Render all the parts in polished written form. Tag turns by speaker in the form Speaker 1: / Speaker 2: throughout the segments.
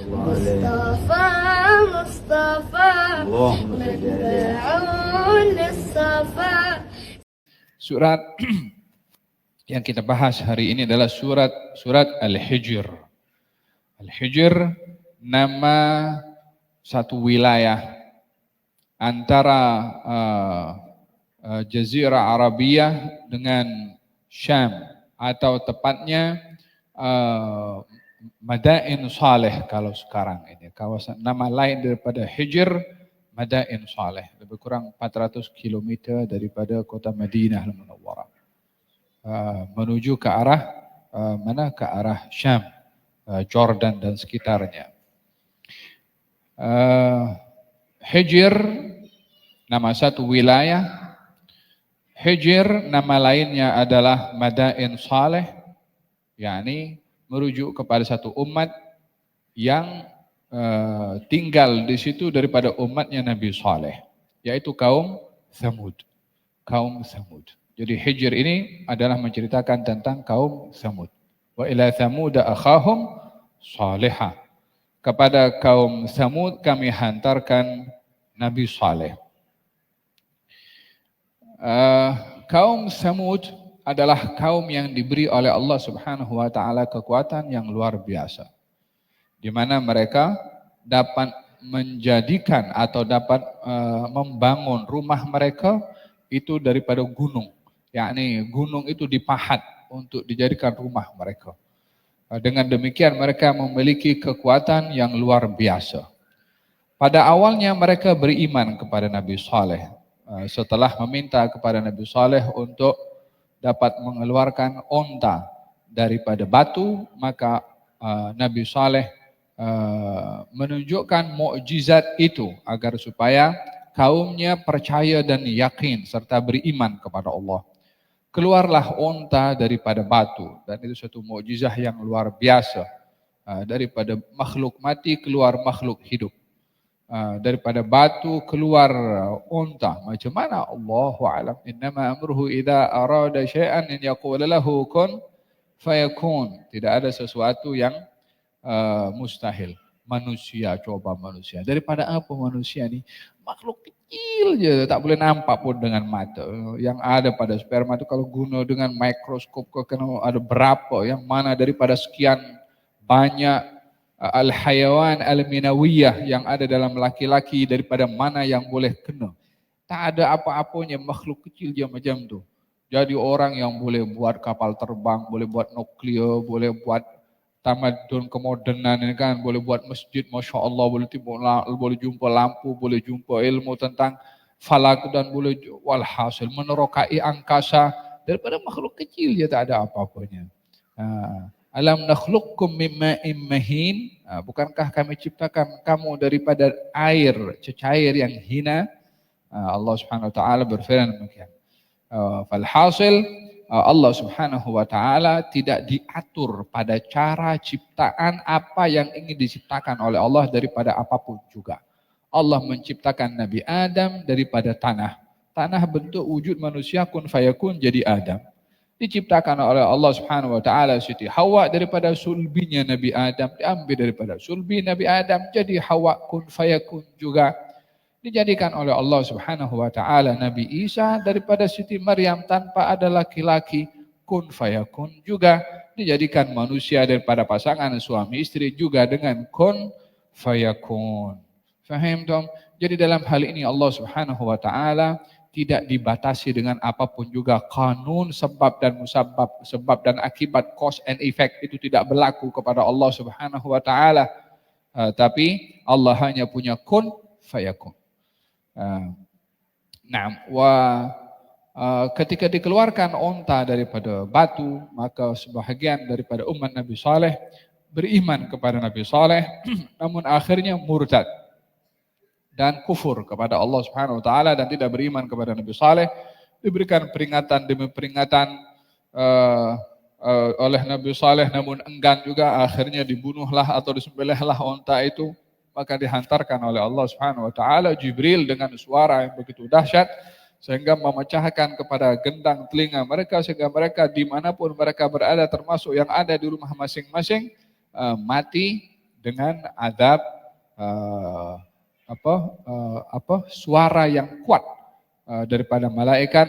Speaker 1: مصطفى مصطفى متبعون للصفا.
Speaker 2: Surat yang kita bahas hari ini adalah surat Al-Hijr. Al-Hijr nama satu wilayah antara Jazirah Arabiyah dengan Syam, atau tepatnya Madain Saleh kalau sekarang ini. Kawasan nama lain daripada Hijr, Madain Saleh, lebih kurang 400 km daripada kota Madinah Al-Munawwarah. Menuju ke arah mana? Ke arah Syam, Jordan dan sekitarnya. Hijr nama satu wilayah. Hijr nama lainnya adalah Madain Saleh, yakni merujuk kepada satu umat yang tinggal di situ daripada umatnya Nabi Saleh, yaitu kaum Thamud. Kaum Thamud. Jadi Hijr ini adalah menceritakan tentang kaum Thamud. Wa ila Thamud akhahum Salihah. Kepada kaum Thamud kami hantarkan Nabi Saleh. Kaum Thamud adalah kaum yang diberi oleh Allah Subhanahu wa taala kekuatan yang luar biasa, di mana mereka dapat menjadikan atau dapat membangun rumah mereka itu daripada gunung, yakni gunung itu dipahat untuk dijadikan rumah mereka. Dengan demikian mereka memiliki kekuatan yang luar biasa. Pada awalnya mereka beriman kepada Nabi Saleh. Setelah meminta kepada Nabi Saleh untuk dapat mengeluarkan onta daripada batu, maka Nabi Saleh menunjukkan mukjizat itu agar supaya kaumnya percaya dan yakin serta beriman kepada Allah. Keluarlah onta daripada batu, dan itu satu mukjizat yang luar biasa. Daripada makhluk mati keluar makhluk hidup. Daripada batu keluar unta. Macam mana? Allahu a'lam. Innama amruhu idza arada syai'an an yaqula lahu kun fayakun. Tidak ada sesuatu yang mustahil. Manusia, coba manusia. Daripada apa manusia ni? Makhluk kecil je, tak boleh nampak pun dengan mata. Yang ada pada sperma itu kalau guna dengan mikroskop kena ada berapa, yang mana daripada sekian banyak al-hayawan al-minawiyah yang ada dalam laki-laki, daripada mana yang boleh kena. Tak ada apa-apanya, makhluk kecil je macam tu. Jadi orang yang boleh buat kapal terbang, boleh buat nuklear, boleh buat tamadun kemodenan ini kan, boleh buat masjid, Masya Allah, boleh jumpa lampu, boleh jumpa ilmu tentang falak, dan boleh walhasil menerokai angkasa. Daripada makhluk kecil je tak ada apa-apanya. Alam nakhluqkum mimma'in mahin. Bukankah kami ciptakan kamu daripada air cecair yang hina? Allah Subhanahu wa taala berfirman demikian. Falhasil Allah Subhanahu wa taala tidak diatur pada cara ciptaan apa yang ingin diciptakan oleh Allah daripada apapun juga. Allah menciptakan Nabi Adam daripada tanah. Tanah bentuk wujud manusia kun fayakun jadi Adam. Diciptakan oleh Allah Subhanahu wa taala Siti Hawa daripada sulbinya Nabi Adam, diambil daripada sulbi Nabi Adam jadi Hawa kun fayakun juga. Dijadikan oleh Allah Subhanahu wa taala Nabi Isa daripada Siti Maryam tanpa ada laki-laki, kun fayakun juga. Dijadikan manusia daripada pasangan suami istri juga dengan kun fayakun. Faham tak? Jadi dalam hal ini Allah Subhanahu wa taala tidak dibatasi dengan apapun juga. Kanun sebab dan musabab, sebab dan akibat, cause and effect itu tidak berlaku kepada Allah Subhanahu wa taala. Tapi Allah hanya punya kun fayakun. Ketika dikeluarkan onta daripada batu, maka sebahagian daripada umat Nabi Saleh beriman kepada Nabi Saleh, namun akhirnya murtad dan kufur kepada Allah Subhanahu wa taala dan tidak beriman kepada Nabi Saleh. Diberikan peringatan demi peringatan oleh Nabi Saleh, namun enggan juga, akhirnya dibunuhlah atau disembelihlah onta itu. Maka dihantarkan oleh Allah Subhanahu wa taala Jibril dengan suara yang begitu dahsyat sehingga memecahkan kepada gendang telinga mereka, sehingga mereka dimanapun mereka berada, termasuk yang ada di rumah masing-masing, mati dengan azab suara yang kuat daripada malaikat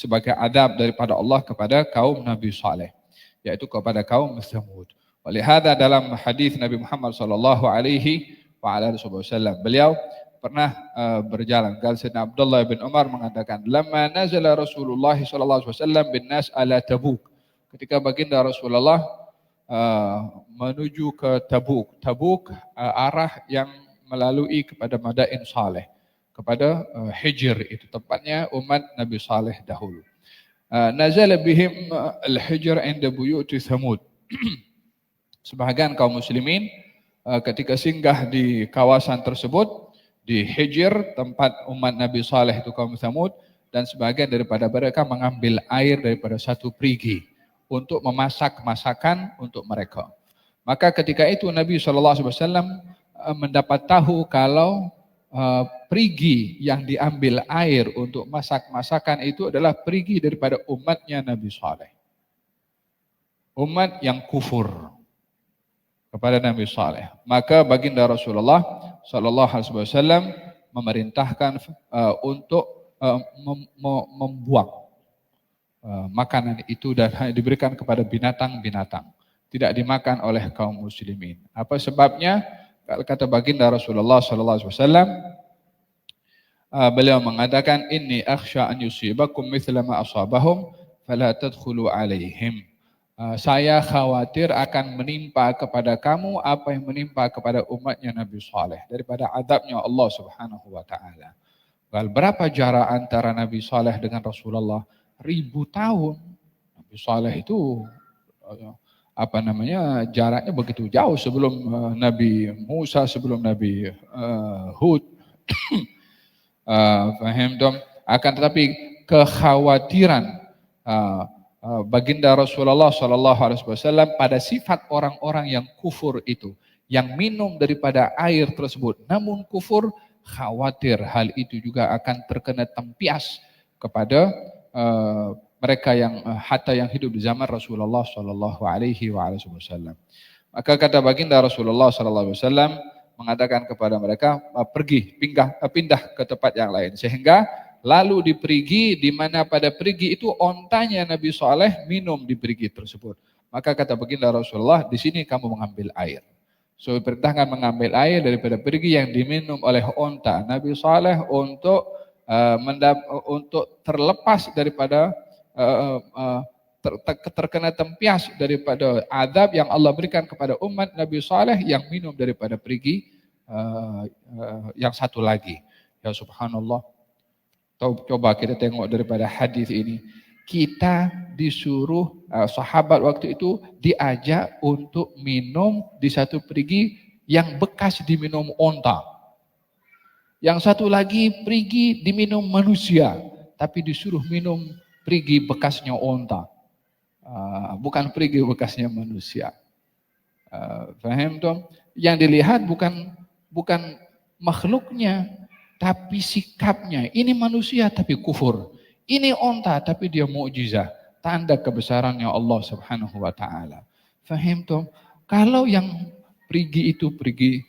Speaker 2: sebagai adab daripada Allah kepada kaum Nabi Saleh, yaitu kepada kaum Tsamud. Walihada dalam hadis Nabi Muhammad sallallahu alaihi wasallam, beliau pernah berjalan. Sayyidina Abdullah bin Umar mengatakan, "Lamma nazala Rasulullah sallallahu alaihi wasallam bin nas ala Tabuk." Ketika baginda Rasulullah menuju ke Tabuk. Tabuk arah yang melalui kepada Madain Saleh, kepada Hijr, itu tempatnya umat Nabi Saleh dahulu. Nazala bihim al-Hijr inda buyuti Thamud. Sebahagian kaum muslimin ketika singgah di kawasan tersebut, di Hijr, tempat umat Nabi Saleh itu kaum Thamud, dan sebahagian daripada mereka mengambil air daripada satu perigi untuk memasak masakan untuk mereka. Maka ketika itu Nabi SAW mendapat tahu kalau perigi yang diambil air untuk masak masakan itu adalah perigi daripada umatnya Nabi Saleh. Umat yang kufur kepada Nabi Saleh. Maka baginda Rasulullah SAW memerintahkan untuk membuang makanan itu dan diberikan kepada binatang-binatang. Tidak dimakan oleh kaum muslimin. Apa sebabnya? Kata baginda Rasulullah SAW, beliau mengatakan, "Inni akhsha an yusibakum mithla ma asabahum fala tadkhulu alaihim." Saya khawatir akan menimpa kepada kamu apa yang menimpa kepada umatnya Nabi Saleh daripada azabnya Allah Subhanahu wa taala. Berapa jarak antara Nabi Saleh dengan Rasulullah? 1000 tahun. Nabi Saleh itu jaraknya begitu jauh sebelum Nabi Musa, sebelum Nabi Hud. Faham dong? Akan tetapi kekhawatiran baginda Rasulullah SAW pada sifat orang-orang yang kufur itu, yang minum daripada air tersebut, namun kufur, khawatir hal itu juga akan terkena tempias kepada mereka yang hatta yang hidup di zaman Rasulullah SAW. Maka kata baginda Rasulullah SAW mengatakan kepada mereka, pergi, pindah ke tempat yang lain. Sehingga lalu di perigi, di mana pada perigi itu ontanya Nabi Saleh minum di perigi tersebut. Maka kata baginda Rasulullah, di sini kamu mengambil air. So perintahkan mengambil air daripada perigi yang diminum oleh onta Nabi Saleh untuk terlepas daripada terkena tempias daripada azab yang Allah berikan kepada umat Nabi Saleh yang minum daripada perigi yang satu lagi. Ya subhanallah. Coba kita tengok daripada hadis ini. Kita disuruh, sahabat waktu itu diajak untuk minum di satu perigi yang bekas diminum onta. Yang satu lagi perigi diminum manusia, tapi disuruh minum perigi bekasnya onta. Bukan perigi bekasnya manusia. Faham dong? Yang dilihat bukan makhluknya, tapi sikapnya. Ini manusia tapi kufur. Ini onta tapi dia mukjizah. Tanda kebesarannya Allah Subhanahu wa taala. Faham dong? Kalau yang perigi itu perigi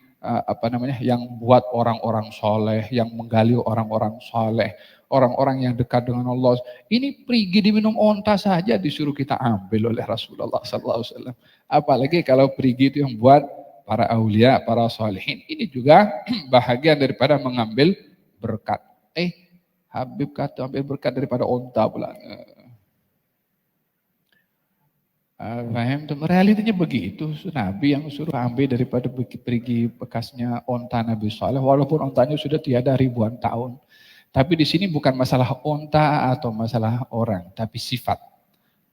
Speaker 2: yang buat orang-orang soleh, yang menggali orang-orang soleh, orang-orang yang dekat dengan Allah. Ini perigi diminum onta saja disuruh kita ambil oleh Rasulullah SAW. Apalagi kalau perigi itu yang buat para aulia, para solehin. Ini juga bahagian daripada mengambil berkat. Habib kata ambil berkat daripada onta pula. Realitinya begitu. Nabi yang suruh ambil daripada perigi bekasnya onta Nabi Saleh, walaupun ontanya sudah tiada ribuan tahun. Tapi di sini bukan masalah onta atau masalah orang, tapi sifat,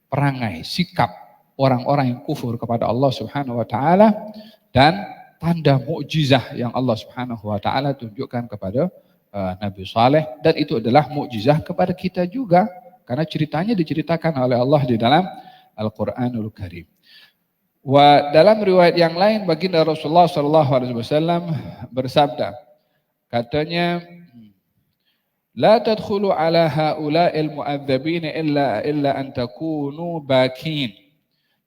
Speaker 2: perangai, sikap orang-orang yang kufur kepada Allah Subhanahu wa taala dan tanda mukjizah yang Allah Subhanahu wa taala tunjukkan kepada Nabi Saleh, dan itu adalah mukjizah kepada kita juga karena ceritanya diceritakan oleh Allah di dalam Al-Quranul Karim. Dalam riwayat yang lain baginda Rasulullah SAW bersabda, katanya, la tadkhulu ala haula'il mu'adzabin illa an takunu bakin.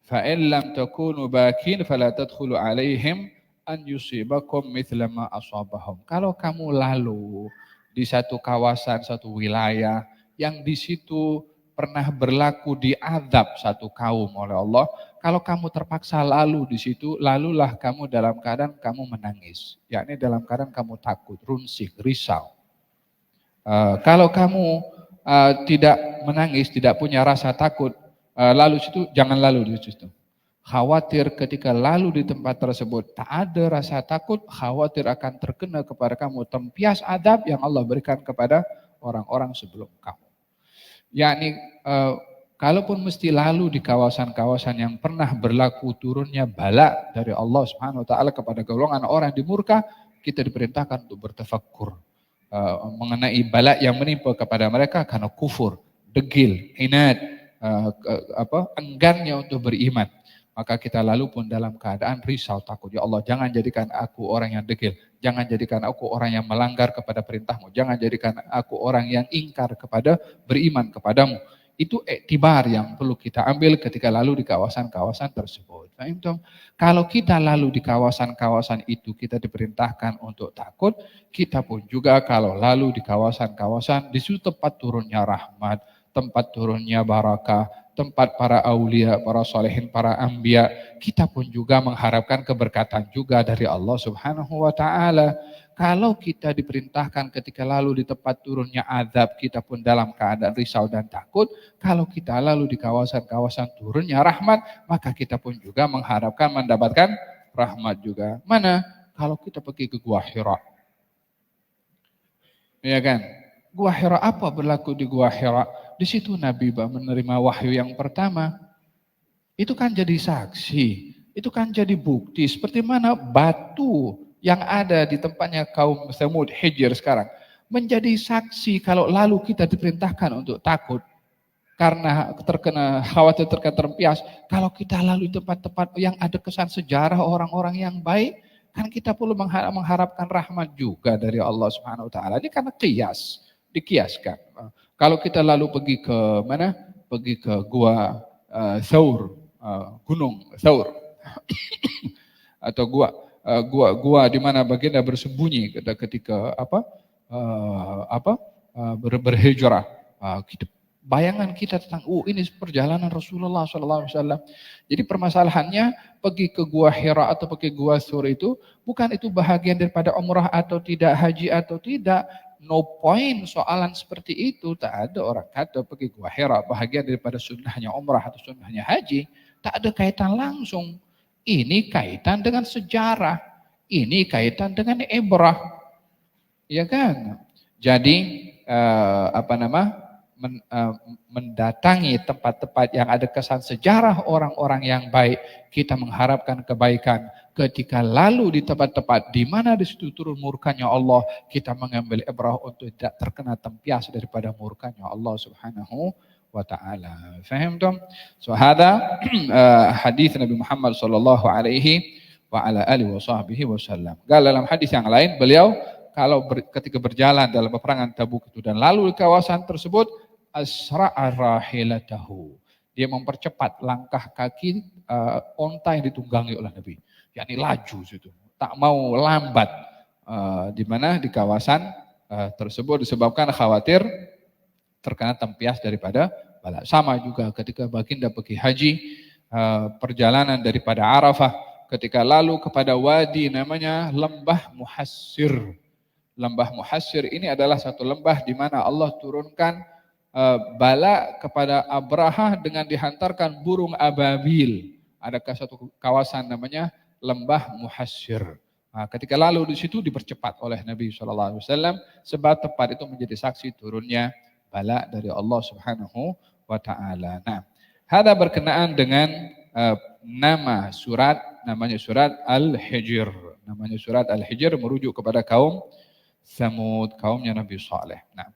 Speaker 2: Fa in lam takunu bakin fala tadkhulu alaihim an yusibakum mithla ma asabahum. Kalau kamu lalu di satu kawasan, satu wilayah yang di situ pernah berlaku diazab satu kaum oleh Allah, kalau kamu terpaksa lalu di situ, lalulah kamu dalam keadaan kamu menangis, yakni dalam keadaan kamu takut, runsik, risau. Kalau kamu tidak menangis, tidak punya rasa takut, lalu situ jangan lalu di situ. Khawatir ketika lalu di tempat tersebut tak ada rasa takut, khawatir akan terkena kepada kamu tempias adab yang Allah berikan kepada orang-orang sebelum kamu. Yakni kalaupun mesti lalu di kawasan-kawasan yang pernah berlaku turunnya bala dari Allah Subhanahu wa taala kepada golongan orang yang dimurka, kita diperintahkan untuk bertafakkur mengenai bala yang menimpa kepada mereka karena kufur, degil, inat, enggannya untuk beriman. Maka kita lalu pun dalam keadaan risau, takut. Ya Allah, jangan jadikan aku orang yang degil. Jangan jadikan aku orang yang melanggar kepada perintahmu. Jangan jadikan aku orang yang ingkar kepada beriman kepadamu. Itu iktibar yang perlu kita ambil ketika lalu di kawasan-kawasan tersebut. Kalau kita lalu di kawasan-kawasan itu, kita diperintahkan untuk takut. Kita pun juga kalau lalu di kawasan-kawasan, di situ tempat turunnya rahmat, tempat turunnya barakah, tempat para aulia, para solehin, para anbiya, kita pun juga mengharapkan keberkatan juga dari Allah Subhanahu wa taala. Kalau kita diperintahkan ketika lalu di tempat turunnya azab, kita pun dalam keadaan risau dan takut. Kalau kita lalu di kawasan-kawasan turunnya rahmat, maka kita pun juga mengharapkan mendapatkan rahmat juga. Mana kalau kita pergi ke Gua Hira? Ya kan? Gua Hira, apa berlaku di Gua Hira? Di situ Nabi menerima wahyu yang pertama. Itu kan jadi saksi, itu kan jadi bukti. Seperti mana batu yang ada di tempatnya kaum Tsamud Hijr sekarang. Menjadi saksi kalau lalu kita diperintahkan untuk takut. Karena khawatir terkena terpias. Kalau kita lalu di tempat-tempat yang ada kesan sejarah orang-orang yang baik, kan kita perlu mengharapkan rahmat juga dari Allah Subhanahu wa taala. Ini karena dikiaskan. Kalau kita lalu pergi ke mana? Pergi ke Gua Thaur, Gunung Thaur. Atau gua di mana baginda bersembunyi ketika berhijrah. Bayangan kita tentang ini perjalanan Rasulullah SAW. Jadi permasalahannya pergi ke Gua Hira atau pergi Gua Thaur itu bukan itu bahagian daripada umrah atau tidak, haji atau tidak. No point soalan seperti itu. Tak ada orang kata pergi Gua Hira bahagian daripada sunnahnya umrah atau sunnahnya haji. Tak ada kaitan langsung. Ini kaitan dengan sejarah. Ini kaitan dengan ibrah. Ya kan? Jadi mendatangi tempat-tempat yang ada kesan sejarah orang-orang yang baik, kita mengharapkan kebaikan. Ketika lalu di tempat-tempat di mana di situ turun murkanya Allah, kita mengambil ibrah untuk tidak terkena tempias daripada murkanya Allah Subhanahu wa taala. Faham tum? So hada hadis Nabi Muhammad sallallahu alaihi wa ala alihi wasallam. Dalam hadis yang lain beliau ketika berjalan dalam peperangan Tabuk itu dan lalu di kawasan tersebut, asra'a rahilatahu. Dia mempercepat langkah kaki onta yang ditunggangi oleh Nabi. Yakni laju situ, tak mau lambat. Di mana di kawasan tersebut disebabkan khawatir terkena tempias daripada bala. Sama juga ketika baginda pergi haji, perjalanan daripada Arafah, ketika lalu kepada wadi namanya Lembah Muhassir. Lembah Muhassir ini adalah satu lembah di mana Allah turunkan bala kepada Abraha dengan dihantarkan burung ababil. Adakah satu kawasan namanya Lembah Muhassir. Nah, ketika lalu di situ dipercepat oleh Nabi SAW sebab tempat itu menjadi saksi turunnya bala dari Allah Subhanahu wa taala. Nah, hada berkenaan dengan nama surat, namanya surat Al-Hijr. Namanya surat Al-Hijr merujuk kepada kaum Tsamud, kaumnya Nabi Saleh. Nah,